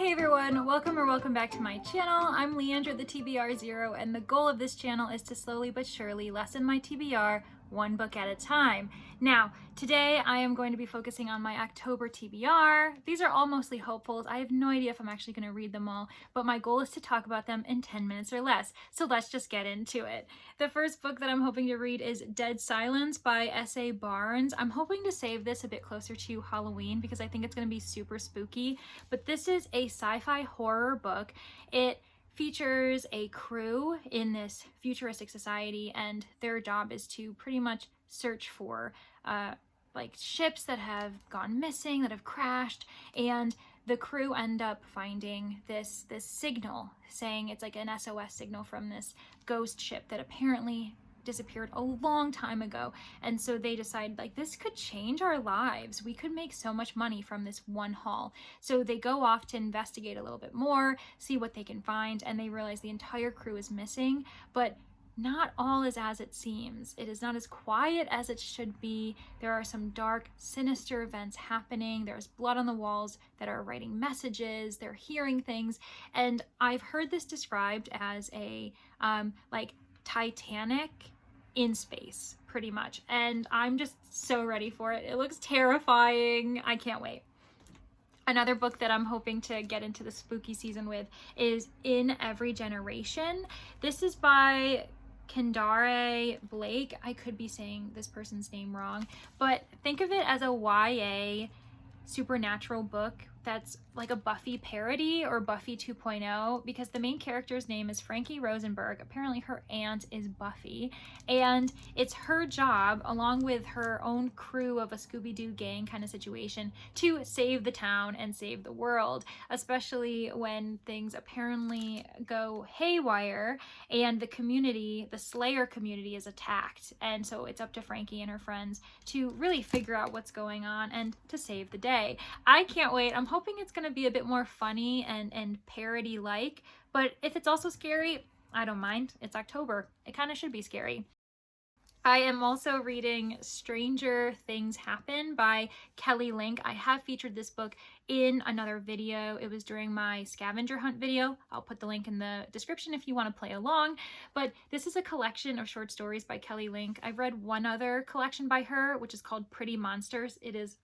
Hey everyone, welcome back to my channel. I'm Leandra, the TBR Zero, and the goal of this channel is to slowly but surely lessen my TBR one book at a time. Now, today I am going to be focusing on my October TBR. These are all mostly hopefuls. I have no idea if I'm actually going to read them all, but my goal is to talk about them in 10 minutes or less. So let's just get into it. The first book that I'm hoping to read is Dead Silence by S.A. Barnes. I'm hoping to save this a bit closer to Halloween because I think it's going to be super spooky, but this is a sci-fi horror book. It features a crew in this futuristic society, and their job is to pretty much search for like ships that have gone missing, that have crashed, and the crew end up finding this signal saying it's like an SOS signal from this ghost ship that apparently disappeared a long time ago. And so they decide, like, this could change our lives. We could make so much money from this one haul. So they go off to investigate a little bit more, see what they can find, and they realize the entire crew is missing, but not all is as it seems. It is not as quiet as it should be. There are some dark, sinister events happening. There's blood on the walls that are writing messages. They're hearing things. And I've heard this described as a like Titanic in space, pretty much, and I'm just so ready for it. It looks terrifying. I can't wait. Another book that I'm hoping to get into the spooky season with is In Every Generation. This is by Conjuror Blake. I could be saying this person's name wrong, but think of it as a YA supernatural book that's like a Buffy parody or Buffy 2.0, because the main character's name is Frankie Rosenberg. Apparently her aunt is Buffy, and it's her job, along with her own crew of a Scooby-Doo gang kind of situation, to save the town and save the world, especially when things apparently go haywire and the community, the Slayer community, is attacked. And so it's up to Frankie and her friends to really figure out what's going on and to save the day. I can't wait. I'm hoping it's going to be a bit more funny and parody-like, but if it's also scary, I don't mind. It's October. It kind of should be scary. I am also reading Stranger Things Happen by Kelly Link. I have featured this book in another video. It was during my scavenger hunt video. I'll put the link in the description if you want to play along. But this is a collection of short stories by Kelly Link. I've read one other collection by her, which is called Pretty Monsters. It is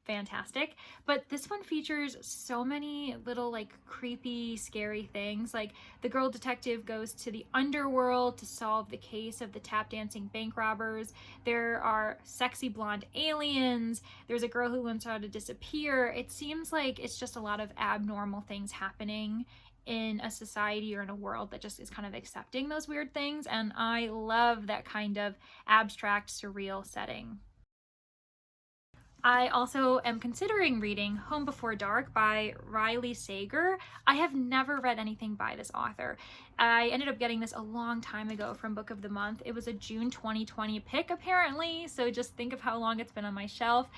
fantastic, but this one features so many little like creepy, scary things. Like, the girl detective goes to the underworld to solve the case of the tap dancing bank robbers. There are sexy blonde aliens. There's a girl who learns how to disappear. It seems like it's just a lot of abnormal things happening in a society or in a world that just is kind of accepting those weird things, and I love that kind of abstract, surreal setting. I also am considering reading Home Before Dark by Riley Sager. I have never read anything by this author. I ended up getting this a long time ago from Book of the Month. It was a June 2020 pick, apparently, so just think of how long it's been on my shelf.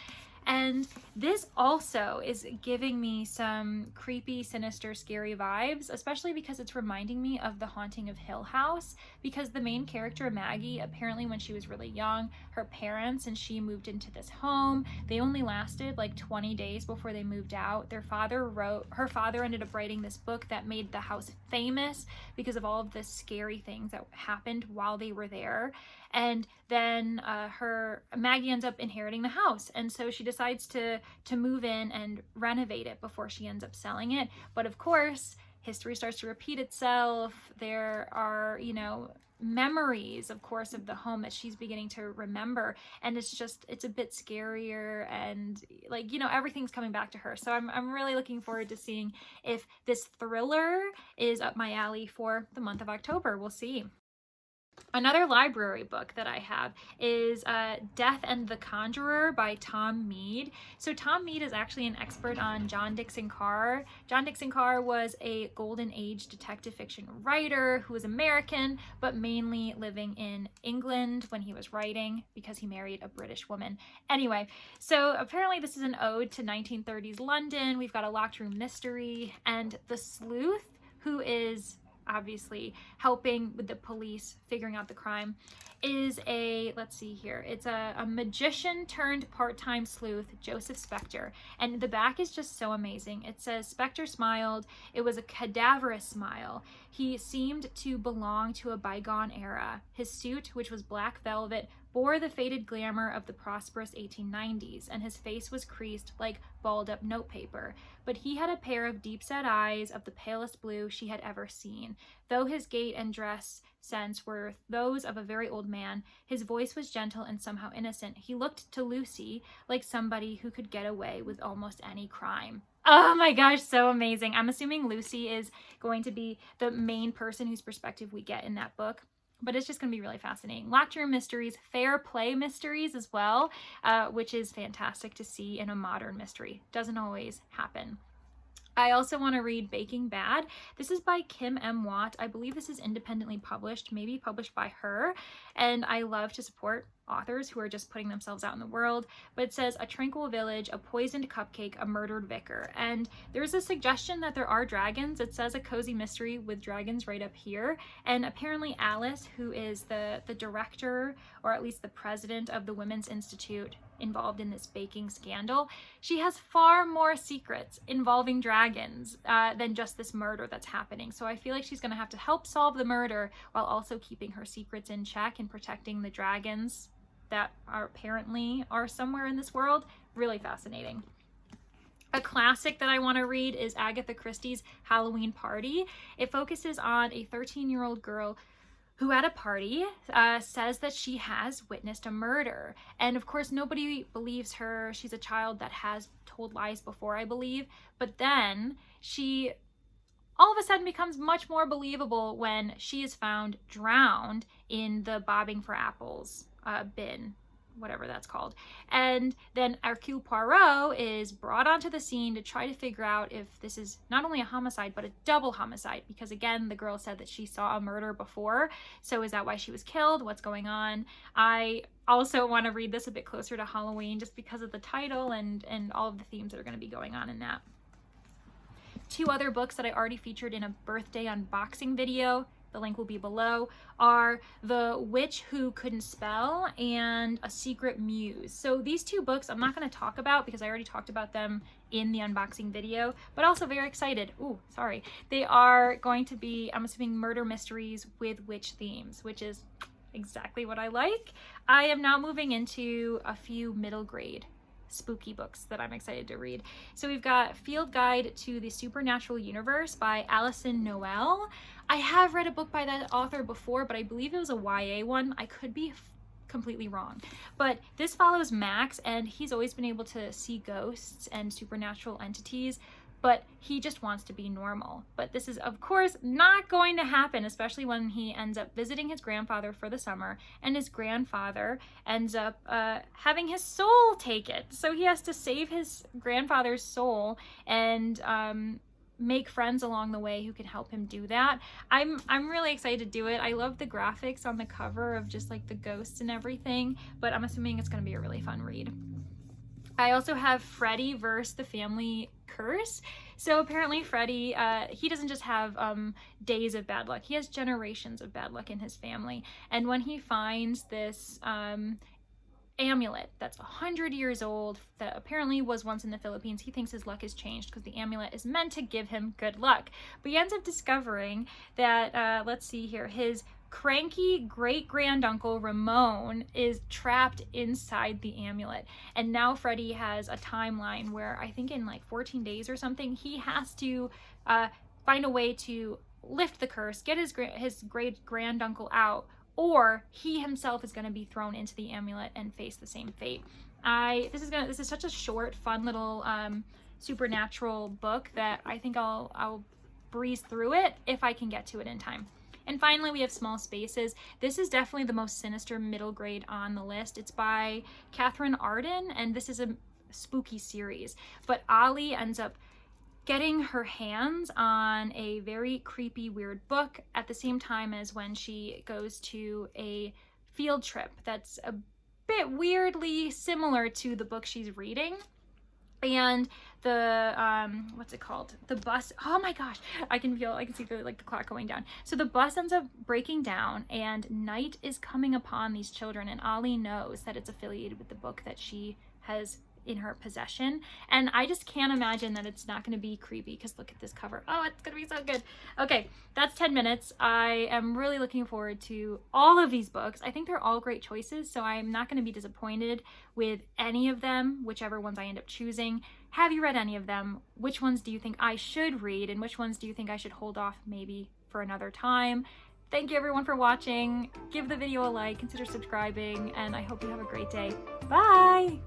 And this also is giving me some creepy, sinister, scary vibes, especially because it's reminding me of The Haunting of Hill House, because the main character, Maggie, apparently when she was really young, her parents and she moved into this home. They only lasted like 20 days before they moved out. Her father ended up writing this book that made the house famous because of all of the scary things that happened while they were there. And then Maggie ends up inheriting the house, and so she decides to move in and renovate it before she ends up selling it. But of course, history starts to repeat itself. There are, memories, of course, of the home that she's beginning to remember, and it's a bit scarier, and like, everything's coming back to her. So I'm really looking forward to seeing if this thriller is up my alley for the month of October. We'll see. Another library book that I have is Death and the Conjuror by Tom Mead. So Tom Mead is actually an expert on John Dixon Carr. John Dixon Carr was a Golden Age detective fiction writer who was American, but mainly living in England when he was writing because he married a British woman. Anyway, so apparently this is an ode to 1930s London. We've got a locked room mystery, and the sleuth, who is obviously helping with the police figuring out the crime, is let's see here, it's a magician turned part-time sleuth, Joseph Spector. And the back is just so amazing. It says, Spector smiled. It was a cadaverous smile. He seemed to belong to a bygone era. His suit, which was black velvet, bore the faded glamour of the prosperous 1890s, and his face was creased like balled-up notepaper. But he had a pair of deep-set eyes of the palest blue she had ever seen. Though his gait and dress sense were those of a very old man, his voice was gentle and somehow innocent. He looked to Lucy like somebody who could get away with almost any crime. Oh my gosh, so amazing. I'm assuming Lucy is going to be the main person whose perspective we get in that book. But it's just going to be really fascinating. Locked room mysteries, fair play mysteries as well, which is fantastic to see in a modern mystery. Doesn't always happen. I also want to read Baking Bad. This is by Kim M. Watt. I believe this is independently published, maybe published by her. And I love to support authors who are just putting themselves out in the world. But it says, a tranquil village, a poisoned cupcake, a murdered vicar. And there's a suggestion that there are dragons. It says a cozy mystery with dragons right up here. And apparently Alice, who is the director, or at least the president of the Women's Institute involved in this baking scandal, she has far more secrets involving dragons than just this murder that's happening. So I feel like she's going to have to help solve the murder while also keeping her secrets in check and protecting the dragons that apparently are somewhere in this world. Really fascinating. A classic that I want to read is Agatha Christie's Hallowe'en Party. It focuses on a 13-year-old girl who at a party says that she has witnessed a murder. And of course, nobody believes her. She's a child that has told lies before, I believe. But then she all of a sudden becomes much more believable when she is found drowned in the bobbing for apples bin, whatever that's called. And then Hercule Poirot is brought onto the scene to try to figure out if this is not only a homicide, but a double homicide. Because again, the girl said that she saw a murder before. So is that why she was killed? What's going on? I also want to read this a bit closer to Halloween just because of the title and all of the themes that are going to be going on in that. Two other books that I already featured in a birthday unboxing video, the link will be below, are The Witch Who Couldn't Spell and A Secret Muse. So these two books I'm not going to talk about because I already talked about them in the unboxing video, but also very excited. Ooh, sorry. They are going to be, I'm assuming, murder mysteries with witch themes, which is exactly what I like. I am now moving into a few middle grade spooky books that I'm excited to read. So we've got Field Guide to the Supernatural Universe by Alison Noel. I have read a book by that author before, but I believe it was a YA one. I could be completely wrong. But this follows Max, and he's always been able to see ghosts and supernatural entities, but he just wants to be normal. But this is, of course, not going to happen, especially when he ends up visiting his grandfather for the summer, and his grandfather ends up having his soul taken. So he has to save his grandfather's soul and make friends along the way who can help him do that. I'm really excited to do it. I love the graphics on the cover of just like the ghosts and everything, but I'm assuming it's going to be a really fun read. I also have Freddie versus the Family Curse. So apparently Freddie, he doesn't just have days of bad luck. He has generations of bad luck in his family. And when he finds this amulet that's 100 years old that apparently was once in the Philippines, he thinks his luck has changed because the amulet is meant to give him good luck. But he ends up discovering that, let's see here, his cranky great-granduncle Ramon is trapped inside the amulet. And now Freddie has a timeline where I think in like 14 days or something, he has to find a way to lift the curse, get his great-granduncle out, or he himself is going to be thrown into the amulet and face the same fate. This is such a short, fun little supernatural book that I think I'll breeze through it if I can get to it in time. And finally, we have Small Spaces. This is definitely the most sinister middle grade on the list. It's by Catherine Arden, and this is a spooky series. But Ollie ends up getting her hands on a very creepy, weird book at the same time as when she goes to a field trip that's a bit weirdly similar to the book she's reading. And the what's it called, the bus, oh my gosh, I can see the clock going down. So the bus ends up breaking down and night is coming upon these children, and Ollie knows that it's affiliated with the book that she has in her possession. And I just can't imagine that it's not going to be creepy, because look at this cover. Oh, it's going to be so good. Okay, that's 10 minutes. I am really looking forward to all of these books. I think they're all great choices, so I'm not going to be disappointed with any of them, whichever ones I end up choosing. Have you read any of them? Which ones do you think I should read, and which ones do you think I should hold off maybe for another time? Thank you everyone for watching. Give the video a like, consider subscribing, and I hope you have a great day. Bye!